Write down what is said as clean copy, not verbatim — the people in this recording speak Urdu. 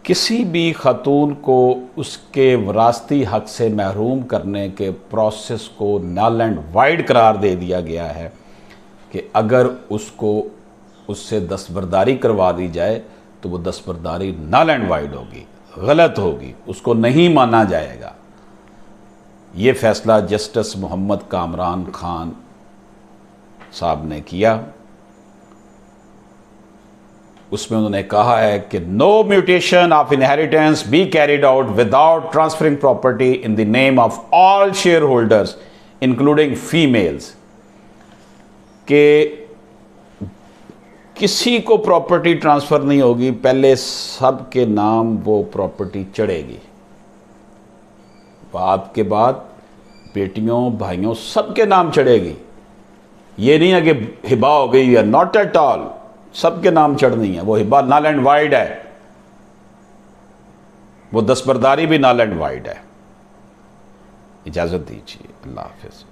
کسی بھی خاتون کو اس کے وراثتی حق سے محروم کرنے کے پروسیس کو نل اینڈ وائڈ قرار دے دیا گیا ہے کہ اگر اس کو اس سے دستبرداری کروا دی جائے تو وہ دستبرداری نل اینڈ وائڈ ہوگی، غلط ہوگی، اس کو نہیں مانا جائے گا۔ یہ فیصلہ جسٹس محمد کامران خان صاحب نے کیا۔ اس میں انہوں نے کہا ہے کہ no mutation of inheritance be carried out without transferring property in the name of all shareholders including females، کہ کسی کو پراپرٹی ٹرانسفر نہیں ہوگی، پہلے سب کے نام وہ پراپرٹی چڑھے گی، باپ کے بعد بیٹیوں بھائیوں سب کے نام چڑھے گی۔ یہ نہیں ہے کہ ہبا ہو گئی ہے، not at all، سب کے نام چڑھنی ہے۔ وہ ہبا نل اینڈ وائڈ ہے، وہ دستبرداری بھی نل اینڈ وائڈ ہے۔ اجازت دیجیے، اللہ حافظ۔